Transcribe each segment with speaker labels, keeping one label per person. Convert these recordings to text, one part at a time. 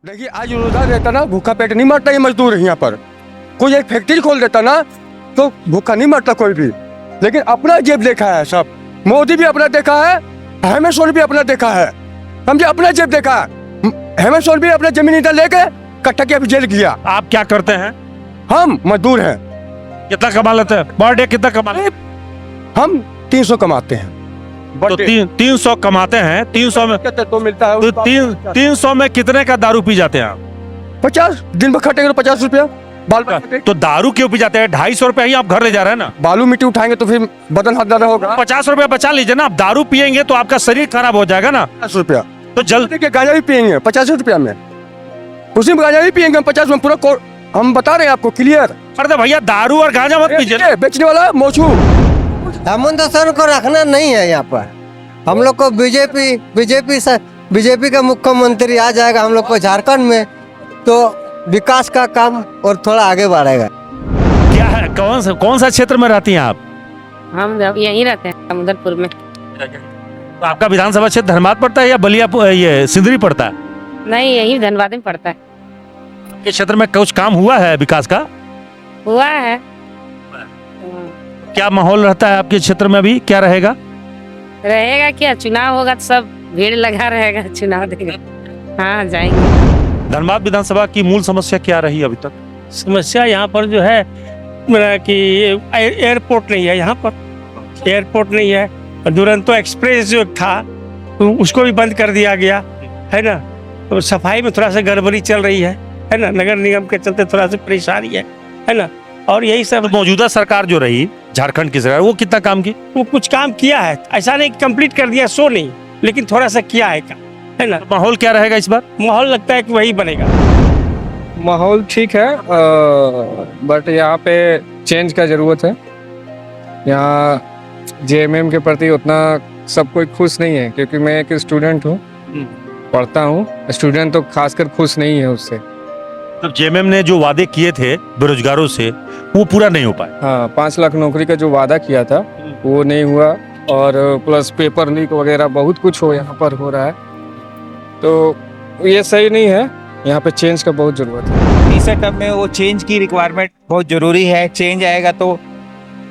Speaker 1: देखिए आज रोजगार रहता ना, भूखा पेट नहीं मरता ये मजदूर यहाँ पर। कोई एक फैक्ट्री खोल देता ना तो भूखा नहीं मरता कोई भी, लेकिन अपना जेब देखा है सब। मोदी भी अपना देखा है, हेमंत सोरेन भी अपना देखा है, समझे, अपना जेब देखा है। हेमंत सोरेन भी अपना जमीन इधर लेके कट्टा के अभी जेल गया।
Speaker 2: आप क्या करते हैं?
Speaker 1: हम मजदूर हैं।
Speaker 2: कितना कमा लेते हैं पर डे? कितना कमा लेते
Speaker 1: हम 300 कमाते हैं।
Speaker 2: तो 300 कमाते हैं। 300 में
Speaker 1: तो मिलता है
Speaker 2: तो 300 में कितने का दारू पी जाते हैं आप?
Speaker 1: 50 दिन में खटेंगे तो 50 रुपया बाल
Speaker 2: तो दारू क्यों पी जाते हैं? 250 रुपया ही आप घर ले जा रहे हैं ना।
Speaker 1: बालू मिट्टी उठाएंगे तो फिर बदन हाथ ज्यादा होगा।
Speaker 2: 50 रुपया बचा लीजिए ना। आप दारू पियेंगे तो आपका शरीर खराब हो जाएगा ना।
Speaker 1: 50 रुपया
Speaker 2: तो जल्द
Speaker 1: के गांजा भी पियेंगे 50 रुपया में, उसी में गांजा भी पियेंगे हम 50 में पूरा। हम बता रहे हैं आपको क्लियर।
Speaker 2: अरे भैया दारू और गांजा मत पीजिए।
Speaker 1: बेचने वाला मोचू।
Speaker 3: हेमंत सोरेन को रखना नहीं है यहाँ पर। हम लोग को बीजेपी का मुख्यमंत्री आ जाएगा हम लोग को झारखंड में, तो विकास का काम और थोड़ा आगे बढ़ेगा।
Speaker 2: क्या है, कौन सा क्षेत्र में रहती हैं आप?
Speaker 4: हम यहीं रहते हैं समुदरपुर में।
Speaker 2: तो आपका विधानसभा क्षेत्र धनबाद पड़ता है या बलिया ये सिंदरी पड़ता है?
Speaker 4: नहीं, यहीं धनबाद में पड़ता है।
Speaker 2: आपके क्षेत्र में कुछ काम हुआ है विकास का?
Speaker 4: हुआ है।
Speaker 2: क्या माहौल रहता है आपके क्षेत्र में? अभी क्या रहेगा?
Speaker 4: रहेगा क्या, चुनाव होगा तो सब भीड़ लगा रहेगा, चुनाव देगा। हाँ जाएंगे।
Speaker 2: धनबाद विधानसभा की मूल समस्या क्या रही अभी तक?
Speaker 5: समस्या यहाँ पर जो है मेरा कि एयरपोर्ट नहीं है, यहाँ पर एयरपोर्ट नहीं है। दुरंतो एक्सप्रेस जो था तो उसको भी बंद कर दिया गया है ना। तो सफाई में थोड़ा सा गड़बड़ी चल रही है ना। नगर निगम के चलते थोड़ा सा परेशानी है ना। और यही सब।
Speaker 2: तो मौजूदा सरकार जो रही झारखंड की सरकार, वो कितना काम की?
Speaker 5: वो कुछ काम किया है, ऐसा नहीं कंप्लीट कर दिया सो नहीं, लेकिन थोड़ा सा किया है काम, है ना।
Speaker 2: माहौल क्या रहेगा इस बार?
Speaker 5: माहौल लगता है कि वही बनेगा।
Speaker 6: माहौल ठीक है, बट यहाँ पे चेंज का ज़रूरत है। यहाँ जेएमएम के प्रति उतना सब कोई खुश नहीं है, क्योंकि मैं एक स्टूडेंट हूँ, पढ़ता हूँ। स्टूडेंट तो खासकर खुश नहीं है उससे।
Speaker 2: तो जेएमएम ने जो वादे किए थे बेरोजगारों से वो पूरा नहीं हो पाया।
Speaker 6: हाँ, 5 लाख नौकरी का जो वादा किया था वो नहीं हुआ, और प्लस पेपर लीक वगैरह बहुत कुछ यहाँ पर हो रहा है, तो ये सही नहीं है। यहाँ पे चेंज का बहुत ज़रूरत है।
Speaker 7: इस सेटअप में वो चेंज की रिक्वायरमेंट बहुत ज़रूरी है। चेंज आएगा तो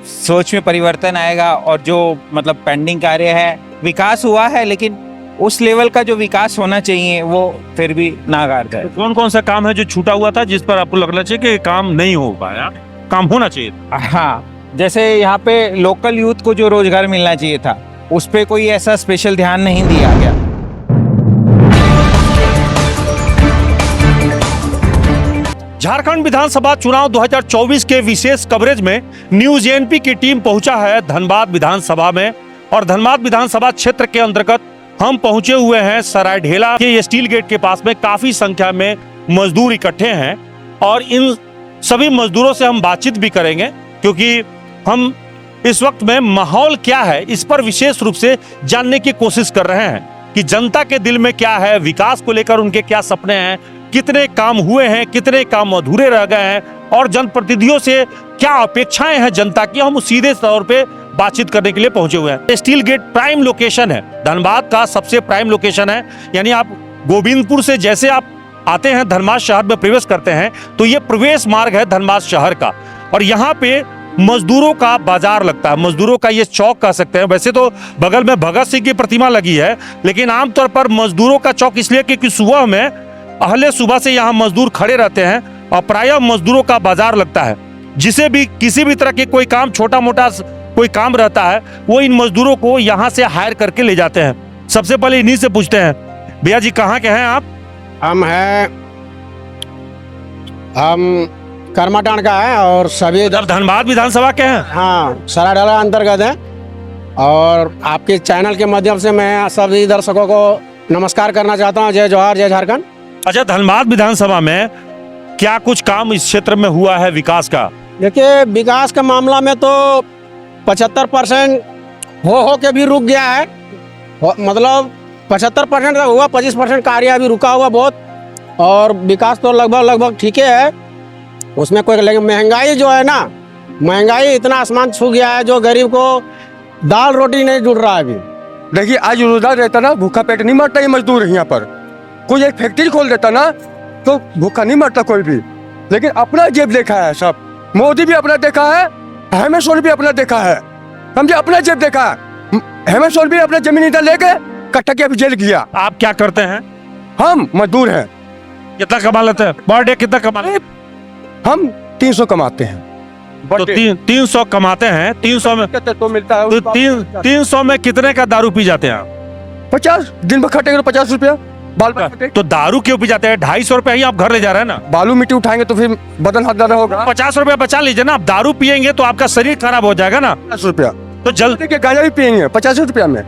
Speaker 7: सोच में परिवर्तन आएगा, और जो मतलब पेंडिंग कार्य है, विकास हुआ है लेकिन उस लेवल का जो विकास होना चाहिए वो फिर भी नाकार है।
Speaker 2: कौन कौन सा काम है जो छूटा हुआ था जिस पर आपको लगना चाहिए कि काम नहीं हो पाया, काम होना चाहिए?
Speaker 7: हाँ, जैसे यहाँ पे लोकल यूथ को जो रोजगार मिलना चाहिए था उस पे कोई ऐसा स्पेशल ध्यान नहीं दिया गया।
Speaker 2: झारखंड विधानसभा चुनाव 2024 के विशेष कवरेज में न्यूज एनपी की टीम पहुंचा है धनबाद विधानसभा में। और धनबाद विधानसभा क्षेत्र के अंतर्गत हम पहुंचे हुए हैं सरायढेला के स्टील गेट के पास में। काफी संख्या में मजदूर इकट्ठे हैं और इन सभी मजदूरों से हम बातचीत भी करेंगे, क्योंकि हम इस वक्त में माहौल क्या है इस पर विशेष रूप से जानने की कोशिश कर रहे हैं कि जनता के दिल में क्या है, विकास को लेकर उनके क्या सपने हैं, कितने काम हुए हैं, कितने काम अधूरे रह गए हैं, और जनप्रतिनिधियों से क्या अपेक्षाएं हैं जनता की। हम सीधे तौर पे बातचीत करने के लिए पहुंचे हुए हैं। स्टील गेट प्राइम लोकेशन है, धनबाद का सबसे प्राइम लोकेशन है। यानी आप गोविंदपुर से जैसे आप आते हैं धनबाद शहर में प्रवेश करते हैं तो ये प्रवेश मार्ग है धनबाद शहर का। और यहाँ पे मजदूरों का बाजार लगता है, मजदूरों का ये चौक कह सकते हैं। वैसे तो बगल में भगत सिंह की प्रतिमा लगी है, लेकिन आमतौर पर मजदूरों का चौक इसलिए क्योंकि सुबह में अहले सुबह से यहाँ मजदूर खड़े रहते हैं और प्रायः मजदूरों का बाजार लगता है। जिसे भी किसी भी तरह के कोई काम, छोटा मोटा कोई काम रहता है, वो इन मजदूरों को यहाँ से हायर करके ले जाते हैं। सबसे पहले इन्हीं से पूछते हैं, भैया जी कहाँ के हैं आप?
Speaker 8: हम करमाटांड का है और सभी
Speaker 2: इधर धनबाद विधानसभा के हैं?
Speaker 8: हाँ, सरायढेला अंतर्गत है। और आपके चैनल के माध्यम से मैं सभी दर्शकों को नमस्कार करना चाहता हूँ। जय जोहार, जय झारखंड। अच्छा,
Speaker 2: धनबाद विधानसभा में क्या कुछ काम इस क्षेत्र में हुआ है विकास का?
Speaker 8: देखिए, विकास के मामला में तो 75% हो के भी रुक गया है। मतलब 75% हुआ, 25% कार्य अभी रुका हुआ बहुत। और विकास तो लगभग ठीक है उसमें कोई, लेकिन महंगाई जो है ना, महंगाई इतना आसमान छू गया है, जो गरीब को दाल रोटी नहीं जुड़ रहा है अभी।
Speaker 1: देखिए आज रोजगार रहता ना, भूखा पेट नहीं मरता ये मजदूर यहाँ पर। कोई एक फैक्ट्री खोल देता ना तो भूखा नहीं मरता कोई भी। लेकिन अपना जेब देखा है सब। मोदी भी अपना देखा है, हेमंत सोरेन भी अपना देखा है, समझे, अपना जेब देखा है। हेमंत सोरेन भी अपना जमीन इधर लेके कट्टा के अभी जेल किया।
Speaker 2: आप क्या करते हैं?
Speaker 1: हम मजदूर हैं।
Speaker 2: कितना कमा लेते हैं पर डे? कितना कमा लेते हैं?
Speaker 1: हम 300 कमाते हैं।
Speaker 2: तो 300 कमाते हैं। 300 में
Speaker 1: तो मिलता है
Speaker 2: तो 300 में कितने का दारू पी जाते हैं आप?
Speaker 1: 50 दिन भर खटेंगे तो 50 रुपया बाल बच्चे।
Speaker 2: तो दारू क्यों पी जाते हैं? 250 रुपया ही आप घर ले जा रहे हैं ना।
Speaker 1: बालू मिट्टी उठाएंगे तो फिर बदन हाथ ज्यादा होगा।
Speaker 2: 50 रुपया बचा लीजिए ना। आप दारू पियेंगे तो आपका शरीर खराब हो जाएगा ना।
Speaker 1: 50 रुपया
Speaker 2: तो जल्द
Speaker 1: देखिए, गांजा भी पियेंगे 50 रुपया में,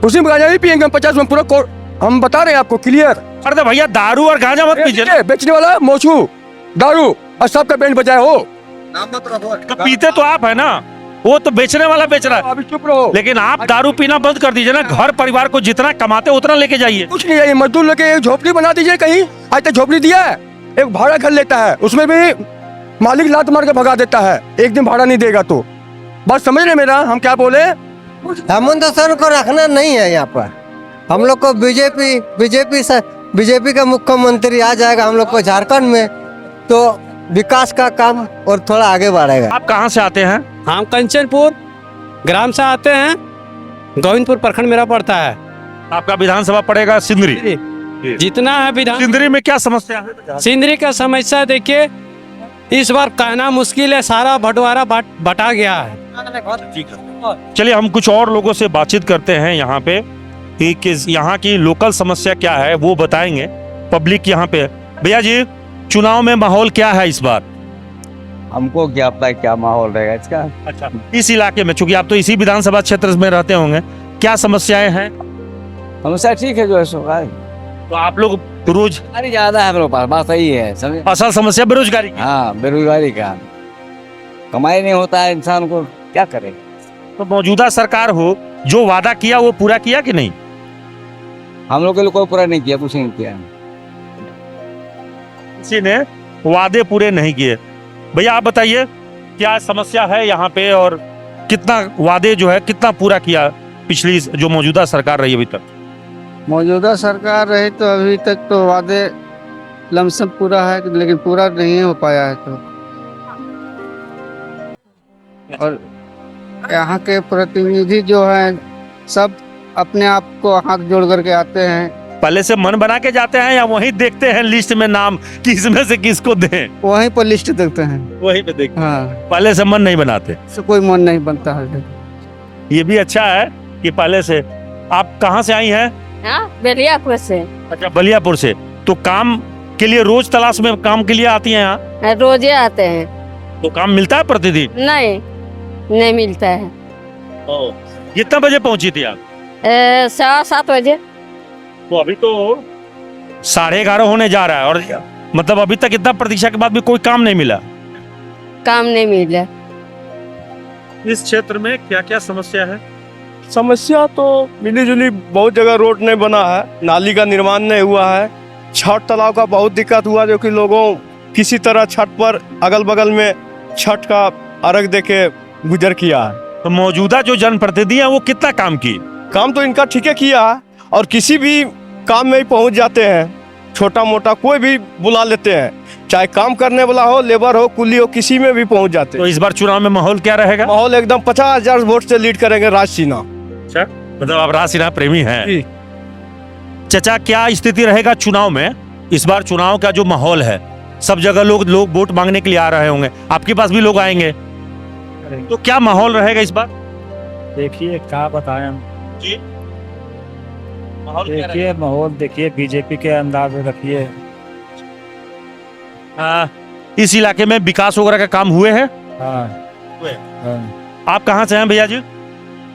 Speaker 1: उसी में गांजा भी पियेंगे हम 50 में। पूरा हम बता रहे हैं आपको क्लियर।
Speaker 2: अरे भैया दारू और गांजा मत पीजिए ना।
Speaker 1: बेचने वाला मोचू दारू और सबका बैंड बजाए हो।
Speaker 2: तो पीते तो आप है ना, वो तो बेचने वाला बेच रहा है।
Speaker 1: अभी चुप रहो।
Speaker 2: लेकिन आप दारू पीना बंद कर दीजिए ना। घर परिवार को जितना कमाते उतना लेके जाइए।
Speaker 1: कुछ नहीं है, ये मजदूर लेके एक झोपड़ी बना दीजिए कहीं। आज तक झोपड़ी दिया है। एक भाड़ा घर लेता है, उसमें भी मालिक लात मार के भगा देता है, एक दिन भाड़ा नहीं देगा तो। बस समझ रहे मेरा हम क्या बोले।
Speaker 3: हेमंत सोरेन को रखना नहीं है यहाँ पर। हम लोग को बीजेपी का मुख्यमंत्री आ जाएगा हम लोग को झारखंड में, तो विकास का काम और थोड़ा आगे बढ़ेगा।
Speaker 2: आप कहाँ से आते हैं?
Speaker 5: हम कंचनपुर ग्राम से आते हैं। गोविंदपुर प्रखंड मेरा पड़ता है।
Speaker 2: आपका विधानसभा पड़ेगा सिंदरी।
Speaker 5: जितना है विधान
Speaker 2: सिंदरी में क्या समस्या है?
Speaker 5: सिंदरी का समस्या देखिए, इस बार कहना मुश्किल है, सारा बंटवारा बटा गया है।
Speaker 2: चलिए हम कुछ और लोगों से बातचीत करते हैं यहाँ पे कि किस यहाँ की लोकल समस्या क्या है वो बताएंगे। पब्लिक यहाँ पे। भैया जी, चुनाव में माहौल क्या है इस बार?
Speaker 9: हमको क्या पता है क्या माहौल रहेगा इसका।
Speaker 2: अच्छा, इस इलाके में, चूंकि आप तो इसी विधानसभा क्षेत्र में रहते होंगे, क्या समस्याएं हैं?
Speaker 9: समस्या ठीक है जो है सो है।
Speaker 2: तो आप लोग रोज
Speaker 9: अरे ज्यादा है मेरे पास, बात सही है समझे।
Speaker 2: असल समस्या बेरोजगारी की।
Speaker 9: हाँ बेरोजगारी का, कमाई नहीं होता है इंसान को, क्या करे।
Speaker 2: तो मौजूदा सरकार हो, जो वादा किया वो पूरा किया कि नहीं?
Speaker 9: हम लोग के लिए कोई पूरा नहीं किया, कुछ नहीं किया।
Speaker 2: किसी ने वादे पूरे नहीं किए। भैया आप बताइए क्या समस्या है यहाँ पे और कितना वादे जो है कितना पूरा किया पिछली जो मौजूदा सरकार रही अभी तक?
Speaker 10: मौजूदा सरकार रही तो अभी तक तो वादे लमसम पूरा है, लेकिन पूरा नहीं हो पाया है। तो और यहाँ के प्रतिनिधि जो हैं सब अपने आप को हाथ जोड़ करके आते हैं।
Speaker 2: पहले से मन बना के जाते हैं या वहीं देखते हैं लिस्ट में नाम किसमें से किसको दें?
Speaker 10: वहीं पर लिस्ट देखते हैं।
Speaker 2: वहीं पे देखते हैं।
Speaker 10: हाँ,
Speaker 2: पहले से मन नहीं बनाते।
Speaker 10: से कोई मन नहीं बनता है।
Speaker 2: ये भी अच्छा है कि पहले से। आप कहाँ से आई हैं?
Speaker 4: बेलियापुर से।
Speaker 2: अच्छा, बलियापुर से। तो काम के लिए रोज तलाश में काम के लिए आती हैं यहाँ?
Speaker 4: रोजे आते हैं।
Speaker 2: तो काम मिलता है प्रतिदिन?
Speaker 4: नहीं मिलता है।
Speaker 2: कितना बजे पहुंची थी आप?
Speaker 4: 7:15 बजे।
Speaker 2: तो अभी तो 11:30 होने जा रहा है और मतलब अभी तक इतना प्रतीक्षा के बाद भी कोई काम नहीं मिला।
Speaker 4: काम नहीं मिला।
Speaker 2: इस क्षेत्र में क्या क्या समस्या है?
Speaker 11: समस्या तो मिली जुली बहुत जगह रोड नहीं बना है, नाली का निर्माण नहीं हुआ है, छठ तालाब का बहुत दिक्कत हुआ, जो कि लोगों किसी तरह छठ पर अगल बगल में छठ का अर्घ देके गुजर किया है।
Speaker 2: तो मौजूदा जो जनप्रतिनिधि है वो कितना काम की?
Speaker 11: काम तो इनका ठीक है किया है और किसी भी काम में ही पहुंच जाते हैं। छोटा मोटा कोई भी बुला लेते हैं, चाहे काम करने वाला हो, लेबर हो, कुली हो, किसी में भी पहुंच जाते हैं।
Speaker 2: तो इस बार चुनाव में माहौल क्या रहेगा?
Speaker 11: माहौल एकदम 50,000 वोट से लीड करेंगे राज सिन्हा।
Speaker 2: अच्छा, मतलब आप राज सिन्हा प्रेमी हैं। चाचा, क्या स्थिति रहेगा चुनाव में? इस बार चुनाव का जो माहौल है, सब जगह लोग वोट मांगने के लिए आ रहे होंगे, आपके पास भी लोग आएंगे, तो क्या माहौल रहेगा इस बार?
Speaker 12: देखिए क्या बताएं हम
Speaker 2: जी,
Speaker 12: देखिए माहौल देखिए, बीजेपी के अंदाज में रखिए।
Speaker 2: इस इलाके में विकास वगैरह का काम हुए हैं?
Speaker 12: हाँ।
Speaker 2: आप कहाँ से हैं भैया जी?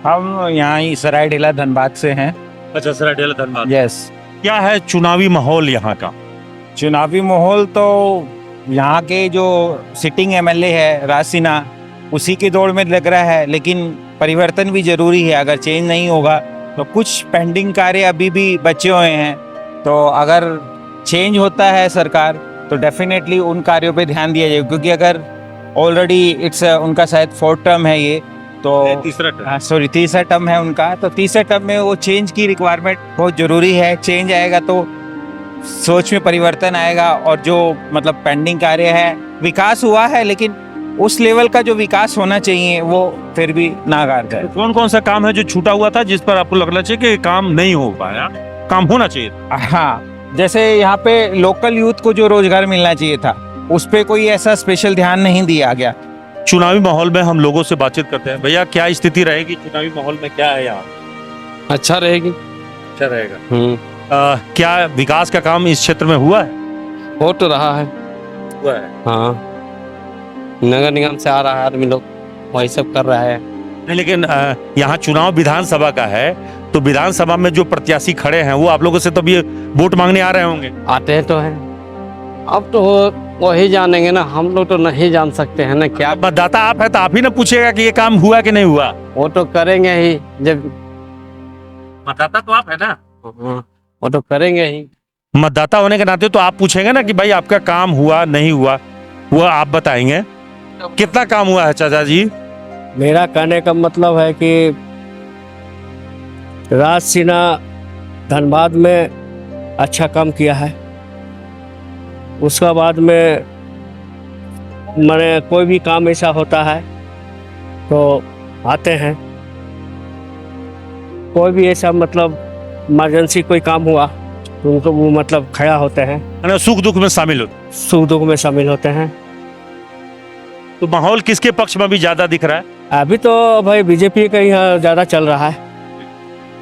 Speaker 7: हम यहाँ ही सरायढेला धनबाद से हैं।
Speaker 2: अच्छा, सरायढेला धनबाद।
Speaker 7: यस।
Speaker 2: क्या है चुनावी माहौल यहाँ का?
Speaker 7: चुनावी माहौल तो यहाँ के जो सिटिंग एमएलए है राज सिन्हा, उसी की दौड़ में लग रहा है, लेकिन परिवर्तन भी जरूरी है। अगर चेंज नहीं होगा तो कुछ पेंडिंग कार्य अभी भी बचे हुए हैं, तो अगर चेंज होता है सरकार तो डेफिनेटली उन कार्यों पे ध्यान दिया जाए, क्योंकि अगर ऑलरेडी इट्स उनका शायद 4th टर्म है ये, तो तीसरा टर्म है उनका, तो तीसरे टर्म में वो चेंज की रिक्वायरमेंट बहुत जरूरी है। चेंज आएगा तो सोच में परिवर्तन आएगा और जो मतलब पेंडिंग कार्य है, विकास हुआ है लेकिन उस लेवल का जो विकास होना चाहिए वो फिर भी नाकाम है।
Speaker 2: कौन कौन सा काम है जो छूटा हुआ था जिस पर आपको लगना चाहिए कि काम नहीं हो पाया, काम होना चाहिए?
Speaker 7: हाँ, जैसे यहाँ पे लोकल यूथ को जो रोजगार मिलना चाहिए था उस पे कोई ऐसा स्पेशल ध्यान नहीं दिया गया।
Speaker 2: चुनावी माहौल में हम लोगों से बातचीत करते हैं। भैया क्या स्थिति रहेगी चुनावी माहौल में, क्या है यहाँ?
Speaker 6: अच्छा रहेगी।
Speaker 2: अच्छा रहेगा। क्या विकास का काम इस क्षेत्र में हुआ है?
Speaker 6: हो तो रहा है।
Speaker 2: हुआ है।
Speaker 6: हाँ, नगर निगम से आ रहा है आदमी लोग, वही सब कर रहा है।
Speaker 2: नहीं, लेकिन यहाँ चुनाव विधानसभा का है तो विधानसभा में जो प्रत्याशी खड़े हैं वो आप लोगों से तो ये वोट मांगने आ रहे होंगे।
Speaker 6: आते हैं तो हैं, अब तो वही जानेंगे ना, हम लोग तो नहीं जान सकते हैं ना। क्या
Speaker 2: मतदाता आप है तो आप ही ना पूछेगा कि ये काम हुआ कि नहीं हुआ।
Speaker 6: वो तो करेंगे ही, जब
Speaker 2: मतदाता तो आप है ना,
Speaker 6: वो तो करेंगे ही।
Speaker 2: मतदाता होने के नाते तो आप पूछेंगे ना कि भाई आपका काम हुआ नहीं हुआ, वो आप बताएंगे। कितना काम हुआ है चाचा जी?
Speaker 8: मेरा कहने का मतलब है कि राज सिन्हा धनबाद में अच्छा काम किया है। उसका बाद में मैंने कोई भी काम ऐसा होता है तो आते हैं। कोई भी ऐसा मतलब इमरजेंसी कोई काम हुआ तो उनको वो मतलब खड़ा होते हैं,
Speaker 2: सुख दुख में शामिल होते।
Speaker 8: सुख दुख में शामिल होते हैं।
Speaker 2: तो माहौल किसके पक्ष में भी ज्यादा दिख रहा है?
Speaker 8: अभी तो भाई बीजेपी का यहाँ ज्यादा चल रहा है।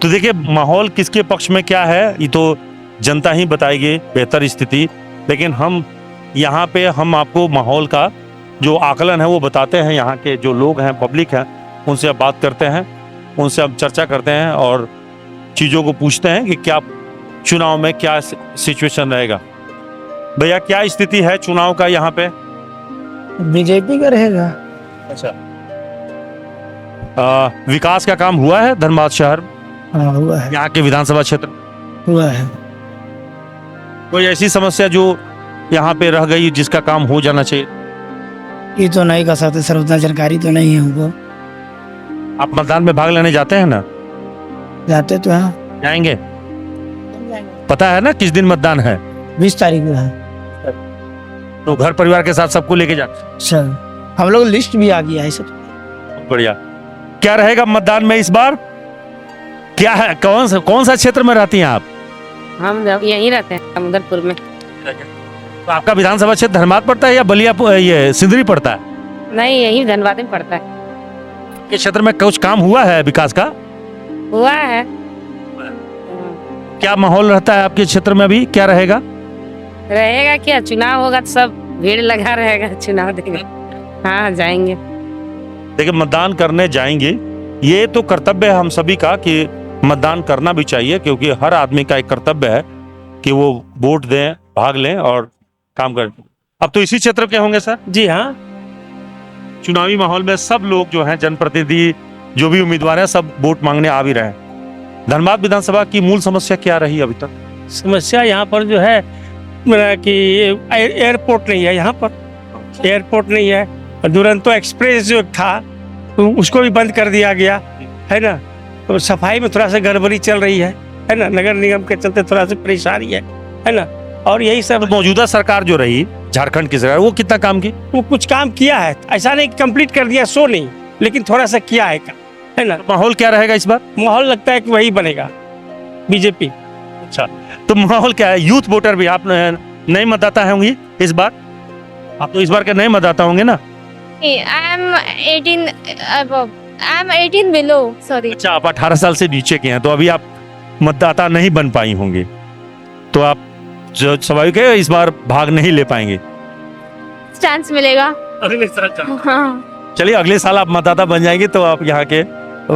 Speaker 2: तो देखिए माहौल किसके पक्ष में क्या है ये तो जनता ही बताएगी बेहतर स्थिति। लेकिन हम यहाँ पे हम आपको माहौल का जो आकलन है वो बताते हैं। यहाँ के जो लोग हैं, पब्लिक हैं, उनसे अब बात करते हैं, उनसे अब चर्चा करते हैं और चीज़ों को पूछते हैं कि क्या चुनाव में क्या सिचुएशन रहेगा। भैया क्या स्थिति है चुनाव का यहाँ पे?
Speaker 8: बीजेपी का रहेगा।
Speaker 2: अच्छा, विकास का काम हुआ है धनबाद शहर?
Speaker 8: हाँ, हुआ है।
Speaker 2: यहाँ के विधानसभा क्षेत्र
Speaker 8: हुआ है।
Speaker 2: कोई ऐसी समस्या जो यहाँ पे रह गई जिसका काम हो जाना चाहिए?
Speaker 8: ये तो नहीं कर सकते सर, उतना जानकारी तो नहीं है हमको।
Speaker 2: आप मतदान में भाग लेने जाते हैं ना?
Speaker 8: जाते तो हैं।
Speaker 2: जाएंगे? पता है ना किस दिन मतदान है?
Speaker 8: 20 तारीख को है
Speaker 2: तो घर परिवार के साथ सबको लेके जाते?
Speaker 8: सर। हम लोग लिस्ट भी आ गया है सर।
Speaker 2: बढ़िया। क्या रहेगा मतदान में इस बार? क्या है, कौन सा क्षेत्र में रहती हैं आप?
Speaker 4: हम यहीं रहते हैं समुदरपुर में।
Speaker 2: तो आपका विधानसभा क्षेत्र धनबाद पड़ता है या बलिया ये सिंदरी पड़ता है?
Speaker 4: नहीं, यहीं धनबाद में पड़ता है।
Speaker 2: के क्षेत्र में कुछ काम हुआ है विकास का?
Speaker 4: हुआ है।
Speaker 2: क्या माहौल रहता है आपके क्षेत्र में अभी, क्या रहेगा?
Speaker 4: रहेगा क्या, चुनाव होगा तो सब भीड़ लगा रहेगा, चुनाव देगा। हाँ, जाएंगे।
Speaker 2: देखिए मतदान करने जाएंगे, ये तो कर्तव्य है हम सभी का कि मतदान करना भी चाहिए, क्योंकि हर आदमी का एक कर्तव्य है कि वो वोट दें, भाग लें और काम करें। अब तो इसी क्षेत्र के होंगे सर?
Speaker 5: जी हाँ।
Speaker 2: चुनावी माहौल में सब लोग जो हैं, जनप्रतिनिधि जो भी उम्मीदवार हैं, सब वोट मांगने आ भी रहे हैं। धनबाद विधानसभा की मूल समस्या क्या रही अभी तक?
Speaker 5: समस्या यहाँ पर जो है मेरा कि एयरपोर्ट नहीं है, यहाँ पर एयरपोर्ट नहीं है। दुरंतो एक्सप्रेस जो था तो उसको भी बंद कर दिया गया है ना। तो सफाई में थोड़ा सा गड़बड़ी चल रही है ना, नगर निगम के चलते थोड़ा सा परेशानी है ना। और यही सब
Speaker 2: मौजूदा सरकार जो रही झारखंड की सरकार, वो कितना काम की?
Speaker 5: वो कुछ काम किया है, ऐसा नहीं कंप्लीट कर दिया सो नहीं, लेकिन थोड़ा सा किया है ना।
Speaker 2: माहौल क्या रहेगा इस बार?
Speaker 5: माहौल लगता है कि वही बनेगा, बीजेपी।
Speaker 2: अच्छा, तो माहौल क्या है? यूथ वोटर भी आप नए मतदाता होंगी इस बार? आप तो इस बार के नए मतदाता होंगे ना?
Speaker 13: I'm 18 below, sorry.
Speaker 2: अच्छा, आप 18 साल से नीचे के हैं तो अभी आप मतदाता नहीं बन पाई होंगी, तो आप जो स्वाभाविक है इस बार भाग नहीं ले पाएंगे।
Speaker 13: चांस मिलेगा।
Speaker 2: हाँ। चलिए अगले साल आप मतदाता बन जाएंगे तो आप यहाँ के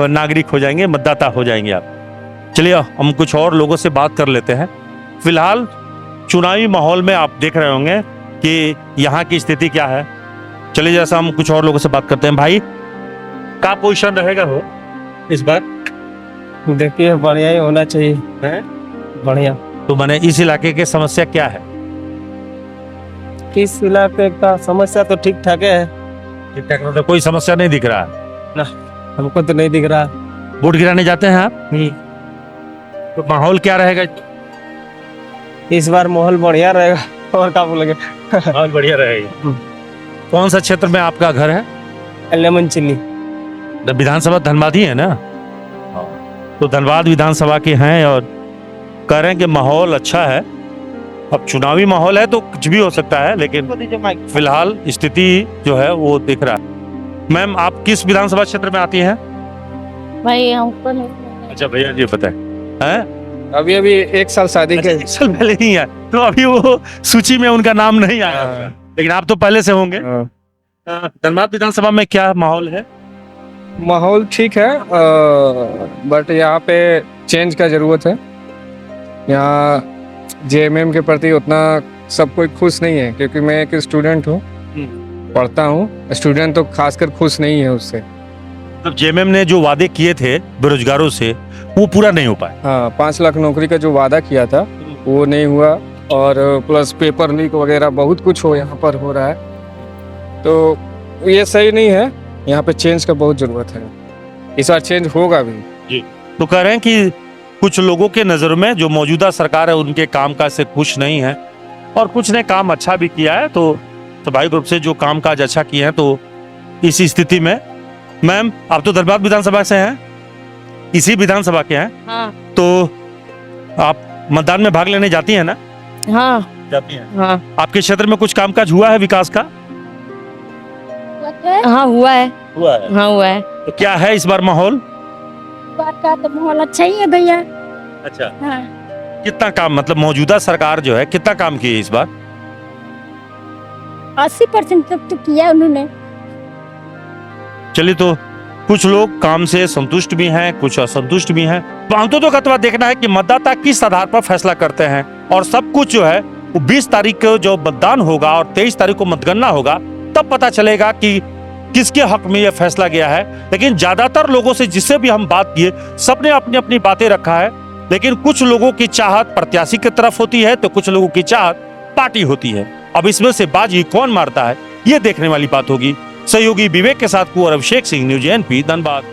Speaker 2: नागरिक हो जाएंगे, मतदाता हो जाएंगे आप। चलिए हम कुछ और लोगों से बात कर लेते हैं। फिलहाल चुनावी माहौल में आप देख रहे होंगे कि यहाँ की स्थिति क्या है। चलिए जैसा हम कुछ और लोगों से बात करते हैं। भाई का पोजीशन रहेगा हो इस बार?
Speaker 8: देखिए बढ़िया ही होना चाहिए है, बढ़िया।
Speaker 2: तो मैंने इस इलाके की समस्या क्या है?
Speaker 8: इस इलाके का समस्या तो ठीक ठाक है।
Speaker 2: ठीक ठाक मतलब कोई समस्या नहीं दिख रहा है
Speaker 8: ना, हमको तो नहीं दिख रहा।
Speaker 2: वोट गिराने जाते हैं आप? तो माहौल क्या रहेगा?
Speaker 8: इस बार माहौल बढ़िया रहेगा और क्या बोलेंगे।
Speaker 2: बहुत बढ़िया रहेगा। कौन सा क्षेत्र में आपका घर है?
Speaker 8: Lemon chilli.
Speaker 2: विधानसभा धनबाद ही है ना? तो धनबाद विधानसभा के हैं और कह रहे हैं कि माहौल अच्छा है। अब चुनावी माहौल है तो कुछ भी हो सकता है, लेकिन फिलहाल स्थिति जो है वो दिख रहा है। मैम, आप किस विधानसभा क्षेत्र में आती हैं?
Speaker 4: भाई हमको नहीं।
Speaker 2: अच्छा भैया जी पता है?
Speaker 6: अभी 1 साल शादी के।
Speaker 2: एक साल पहले ही है तो अभी वो सूची में उनका नाम नहीं आया होगा। लेकिन आप तो पहले से होंगे। धनबाद विधानसभा में क्या माहौल है?
Speaker 6: माहौल ठीक है, बट यहाँ पे चेंज का जरूरत है। यहाँ जेएमएम के प्रति उतना सब कोई खुश नहीं है, क्योंकि मैं एक स्टूडेंट हूँ, पढ़ता हूँ। स्टूडेंट तो खासकर खुश नहीं है उससे।
Speaker 2: मतलब जेएमएम ने जो वादे किए थे बेरोजगारों से वो पूरा नहीं हो पाया।
Speaker 6: हाँ, 5 लाख नौकरी का जो वादा किया था वो नहीं हुआ, और प्लस पेपर लीक वगैरह बहुत कुछ यहाँ पर हो रहा है, तो ये सही नहीं है। यहाँ पे चेंज का बहुत जरूरत है। इस बार चेंज होगा भी।
Speaker 2: तो कह रहे हैं कि कुछ लोगों के नजरों में जो मौजूदा सरकार है उनके कामकाज से खुश नहीं है, और कुछ ने काम अच्छा भी किया है। तो स्वाभाविक रूप से जो कामकाज अच्छा किए हैं, तो इस स्थिति में मैम आप तो धनबाद विधानसभा से हैं, इसी विधानसभा के हैं।
Speaker 4: हाँ
Speaker 2: तो आप मतदान में भाग लेने जाती हैं ना?
Speaker 4: हाँ
Speaker 2: जाती हैं।
Speaker 4: हाँ
Speaker 2: आपके क्षेत्र में कुछ कामकाज हुआ है विकास का?
Speaker 4: हाँ हुआ है।
Speaker 2: हुआ है।
Speaker 4: हाँ हुआ है।
Speaker 2: तो क्या है इस बार माहौल?
Speaker 13: बात का तो माहौल अच्छा ही है भैया।
Speaker 2: अच्छा,
Speaker 13: हाँ।
Speaker 2: कितना काम, मतलब मौजूदा सरकार जो है कितना काम किए इस बार?
Speaker 13: 80% तक तो किया उन्होंने।
Speaker 2: चलिए, तो कुछ लोग काम से संतुष्ट भी हैं, कुछ असंतुष्ट भी हैं। तो अंततः का देखना है कि मतदाता किस आधार पर फैसला करते हैं, और सब कुछ जो है वो 20 तारीख को जो मतदान होगा और 23 तारीख को मतगणना होगा, तब पता चलेगा कि किसके हक में यह फैसला गया है। लेकिन ज्यादातर लोगों से जिससे भी हम बात किए, सबने अपनी अपनी बातें रखा है। लेकिन कुछ लोगों की चाहत प्रत्याशी की तरफ होती है, तो कुछ लोगों की चाहत पार्टी होती है। अब इसमें से बाजी कौन मारता है, ये देखने वाली बात होगी। सहयोगी विवेक के साथ कुंवर अभिषेक सिंह, न्यूज़ एनपी, धनबाद।